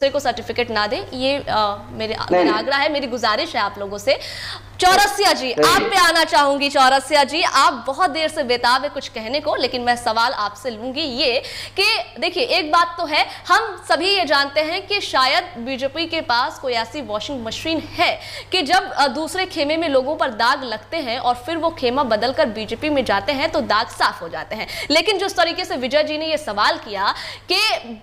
दूसरे को सर्टिफिकेट ना दे, ये मेरा आग्रह है, मेरी गुजारिश है आप लोगों से। चौरसिया जी, आप पे आना चाहूंगी। चौरसिया जी, आप बहुत देर से बेताब है कुछ कहने को, लेकिन मैं सवाल आपसे लूंगी ये कि देखिए, एक बात तो है, हम सभी ये जानते हैं कि शायद बीजेपी के पास कोई ऐसी वॉशिंग मशीन है कि जब दूसरे खेमे में लोगों पर दाग लगते हैं और फिर वो खेमा बदलकर बीजेपी में जाते हैं तो दाग साफ हो जाते हैं। लेकिन जिस तरीके से विजय जी ने ये सवाल किया कि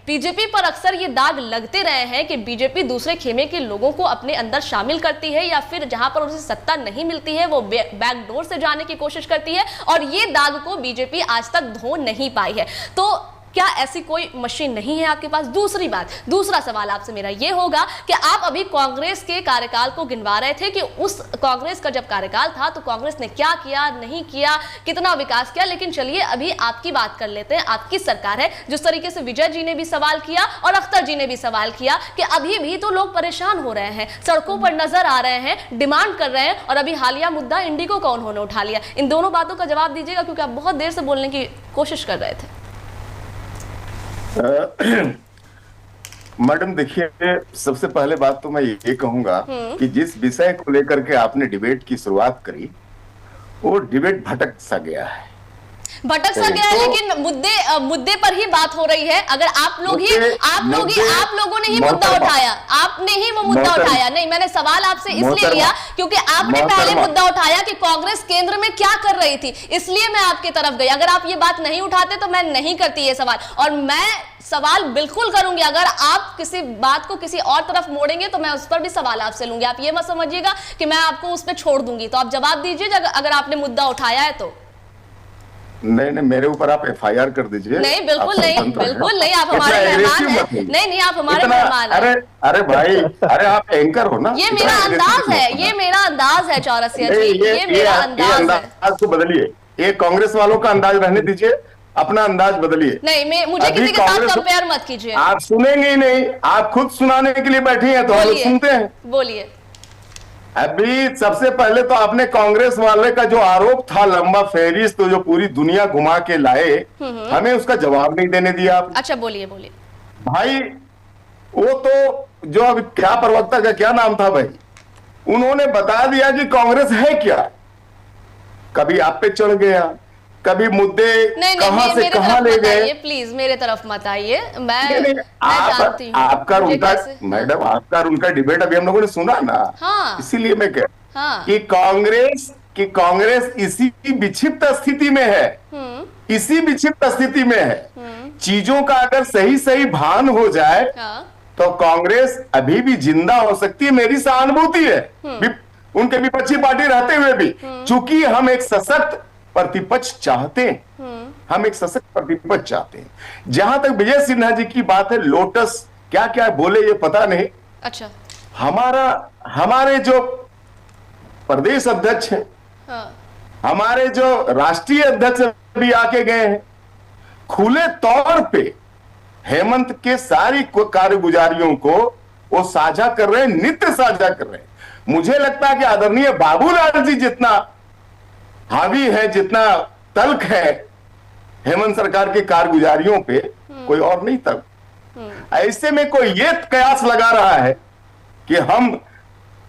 बीजेपी पर अक्सर ये दाग लगते रहे हैं कि बीजेपी दूसरे खेमे के लोगों को अपने अंदर शामिल करती है या फिर जहां पर उसे सत्ता नहीं मिलती है वो बैकडोर से जाने की कोशिश करती है, और ये दाग को बीजेपी आज तक धो नहीं पाई है। तो क्या ऐसी कोई मशीन नहीं है आपके पास? दूसरी बात, दूसरा सवाल आपसे मेरा ये होगा कि आप अभी कांग्रेस के कार्यकाल को गिनवा रहे थे कि उस कांग्रेस का जब कार्यकाल था तो कांग्रेस ने क्या किया, नहीं किया, कितना विकास किया। लेकिन चलिए अभी आपकी बात कर लेते हैं, आपकी सरकार है। जिस तरीके से विजय जी ने भी सवाल किया और अख्तर जी ने भी सवाल किया कि अभी भी तो लोग परेशान हो रहे हैं, सड़कों पर नजर आ रहे हैं, डिमांड कर रहे हैं, और अभी हालिया मुद्दा इंडिगो का उन्होंने उठा लिया। इन दोनों बातों का जवाब दीजिएगा क्योंकि आप बहुत देर से बोलने की कोशिश कर रहे थे। मैडम देखिए, सबसे पहले बात तो मैं ये कहूंगा कि जिस विषय को लेकर के आपने डिबेट की शुरुआत करी वो डिबेट भटक सा गया है, भटक सा गया है, लेकिन मुद्दे पर ही बात हो रही है। अगर आप लोगों ने ही मुद्दा उठाया, आपने ही वो मुद्दा उठाया। नहीं, मैंने सवाल आपसे इसलिए लिया क्योंकि आपने पहले मुद्दा उठाया कि कांग्रेस केंद्र में क्या कर रही थी, इसलिए मैं आपकी तरफ गई। अगर आप ये बात नहीं उठाते तो मैं नहीं करती ये सवाल, और मैं सवाल बिल्कुल करूंगी। अगर आप किसी बात को किसी और तरफ मोड़ेंगे तो मैं उस पर भी सवाल आपसे लूंगी। आप ये मत समझिएगा कि मैं आपको उस पर छोड़ दूंगी। तो आप जवाब दीजिए अगर आपने मुद्दा उठाया है तो। नहीं, मेरे ऊपर आप एफआईआर कर दीजिए। नहीं, बिल्कुल नहीं, बिल्कुल नहीं, आप हमारे मेहमान हैं। नहीं, आप हमारे मेहमान हैं। अरे भाई, अरे आप एंकर हो ना। ये मेरा अंदाज है, ये मेरा अंदाज है चौरसिया जी, ये मेरा अंदाज है। अंदाज को बदलिए, ये कांग्रेस वालों का अंदाज रहने दीजिए, अपना अंदाज बदलिए। नहीं, मुझे किसी के साथ कंपेयर मत कीजिए। आप सुनेंगे ही नहीं, आप खुद सुनाने के लिए बैठी हैं तो हम लोग सुनते हैं। बोलिए। अभी सबसे पहले तो आपने कांग्रेस वाले का जो आरोप था लंबा फेहरिस्त तो जो पूरी दुनिया घुमा के लाए, हमें उसका जवाब नहीं देने दिया आप। अच्छा, बोलिए भाई। वो तो जो अभी क्या प्रवक्ता का क्या नाम था भाई, उन्होंने बता दिया कि कांग्रेस है क्या। कभी आप पे चढ़ गया, कभी मुद्दे कहां से कहां ले गए। प्लीज मेरे तरफ मत आइए। मैं जानती हूं आपका उनका, मैडम आपका उनका डिबेट अभी हम लोगों ने सुना ना। हाँ, इसीलिए मैं कह कि कांग्रेस इसी विक्षिप्त स्थिति में है, इसी विक्षिप्त स्थिति में है। चीजों का अगर सही भान हो जाए तो कांग्रेस अभी भी जिंदा हो सकती है, मेरी सहानुभूति है उनके विपक्षी पार्टी रहते हुए भी। चूंकि हम एक सशक्त प्रतिपक्ष चाहते हैं, हम एक सशक्त प्रतिपक्ष चाहते हैं। जहां तक विजय सिन्हा जी की बात है, लोटस क्या क्या बोले ये पता नहीं। अच्छा, हमारे जो प्रदेश अध्यक्ष हैं, हमारे जो राष्ट्रीय अध्यक्ष भी आके गए हैं, खुले तौर पे हेमंत के सारी कारगुजारियों को वो साझा कर रहे हैं, नित्य साझा कर रहे हैं। मुझे लगता है कि आदरणीय बाबूलाल जी जितना हावी है, जितना तल्ख है हेमंत सरकार की कारगुजारियों पे, कोई और नहीं तब। ऐसे में कोई ये कयास लगा रहा है कि हम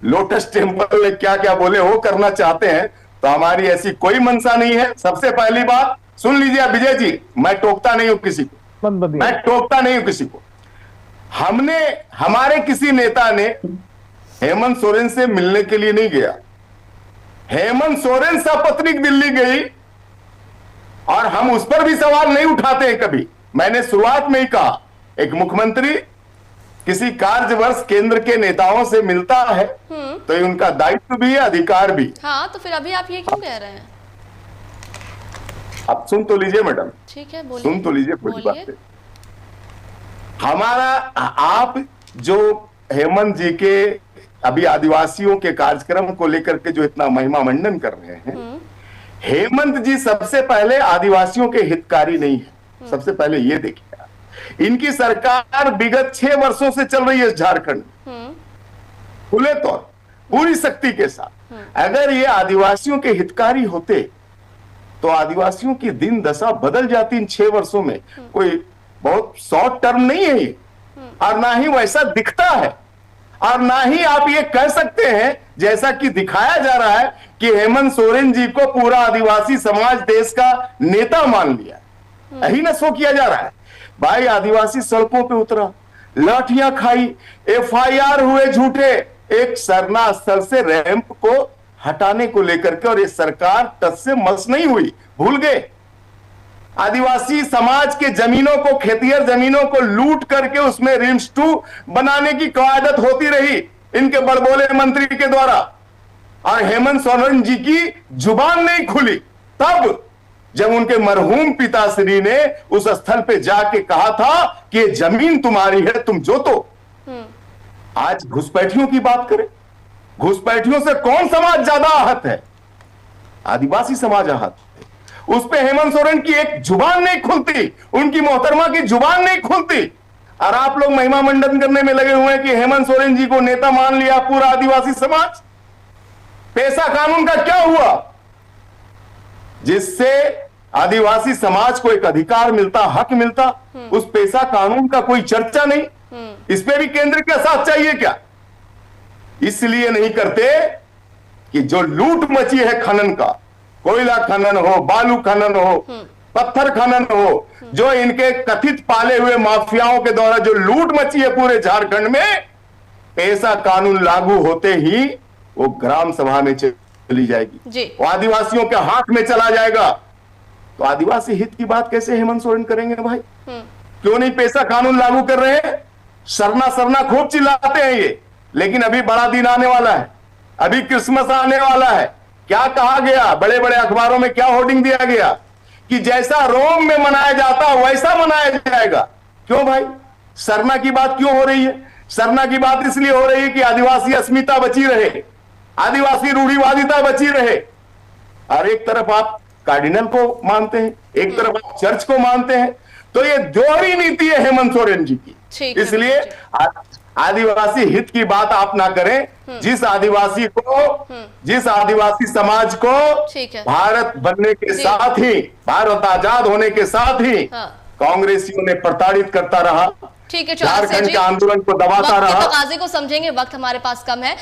लोटस टेम्पल में क्या क्या बोले वो करना चाहते हैं, तो हमारी ऐसी कोई मंशा नहीं है। सबसे पहली बात सुन लीजिए विजय जी, मैं टोकता नहीं हूं किसी को, मैं टोकता नहीं हूं किसी को। हमारे किसी नेता ने हेमंत सोरेन से मिलने के लिए नहीं गया। हेमंत सोरेन सपत्नीक दिल्ली गई और हम उस पर भी सवाल नहीं उठाते हैं कभी। मैंने शुरुआत में ही कहा, एक मुख्यमंत्री किसी कार्यवर्ष केंद्र के नेताओं से मिलता है तो ये उनका दायित्व भी है, अधिकार भी। हाँ, तो फिर अभी आप ये क्यों कह रहे हैं? आप सुन तो लीजिए मैडम। ठीक है, बोलिए। सुन तो लीजिए कुछ बातें। हमारा आप जो हेमंत जी के अभी आदिवासियों के कार्यक्रम को लेकर के जो इतना महिमा मंडन कर रहे हैं, हेमंत जी सबसे पहले आदिवासियों के हितकारी नहीं है। सबसे पहले ये देखिए, इनकी सरकार विगत 6 वर्षों से चल रही है झारखंड में, खुले तौर पूरी शक्ति के साथ। अगर ये आदिवासियों के हितकारी होते तो आदिवासियों की दिन दशा बदल जाती इन 6 वर्षों में। कोई बहुत शॉर्ट टर्म नहीं है ये, और ना ही वैसा दिखता है, और ना ही आप ये कह सकते हैं जैसा कि दिखाया जा रहा है कि हेमंत सोरेन जी को पूरा आदिवासी समाज देश का नेता मान लिया। यही ना शो किया जा रहा है। भाई आदिवासी सड़कों पे उतरा, लाठियां खाई, एफआईआर हुए झूठे, एक सरना स्थल से रैंप को हटाने को लेकर के, और ये सरकार टस से मस नहीं हुई, भूल गए। आदिवासी समाज के जमीनों को, खेतिहर जमीनों को लूट करके उसमें रिम्स 2 बनाने की कवायदत होती रही इनके बड़बोले मंत्री के द्वारा, और हेमंत सोरेन जी की जुबान नहीं खुली तब जब उनके मरहूम पिताश्री ने उस स्थल पे जाके कहा था कि ये जमीन तुम्हारी है, तुम जोतो। आज घुसपैठियों की बात करें, घुसपैठियों से कौन समाज ज्यादा आहत है? आदिवासी समाज आहत है। उस पे हेमंत सोरेन की एक जुबान नहीं खुलती, उनकी मोहतरमा की जुबान नहीं खुलती, और आप लोग महिमा मंडन करने में लगे हुए हैं कि हेमंत सोरेन जी को नेता मान लिया पूरा आदिवासी समाज। पेशा कानून का क्या हुआ जिससे आदिवासी समाज को एक अधिकार मिलता, हक मिलता? उस पेशा कानून का कोई चर्चा नहीं। इस पे भी केंद्र का साथ चाहिए क्या? इसलिए नहीं करते कि जो लूट मची है खनन का, कोयला खनन हो, बालू खनन हो, पत्थर खनन हो, जो इनके कथित पाले हुए माफियाओं के द्वारा जो लूट मची है पूरे झारखंड में, पेशा कानून लागू होते ही वो ग्राम सभा में चली जाएगी, वो आदिवासियों के हाथ में चला जाएगा। तो आदिवासी हित की बात कैसे हेमंत सोरेन करेंगे भाई? क्यों नहीं पेशा कानून लागू कर रहे हैं? सरना सरना खूब चिल्लाते हैं ये, लेकिन अभी बड़ा दिन आने वाला है, अभी क्रिसमस आने वाला है। क्या कहा गया बड़े बड़े अखबारों में, क्या होर्डिंग दिया गया कि जैसा रोम में मनाया जाता वैसा मनाया जाएगा। क्यों भाई? सरना की बात क्यों हो रही है? सरना की बात इसलिए हो रही है कि आदिवासी अस्मिता बची रहे, आदिवासी रूढ़िवादिता बची रहे। और एक तरफ आप कार्डिनल को मानते हैं, एक तरफ आप चर्च को मानते हैं, तो ये दोहरी नीति है हेमंत सोरेन जी की। इसलिए आदिवासी हित की बात आप ना करें। जिस आदिवासी को, जिस आदिवासी समाज को भारत बनने के साथ ही, भारत आजाद होने के साथ ही कांग्रेसियों ने प्रताड़ित करता रहा, ठीक है, झारखंड के आंदोलन को दबाता रहा। तकाजे को समझेंगे, वक्त हमारे पास कम है।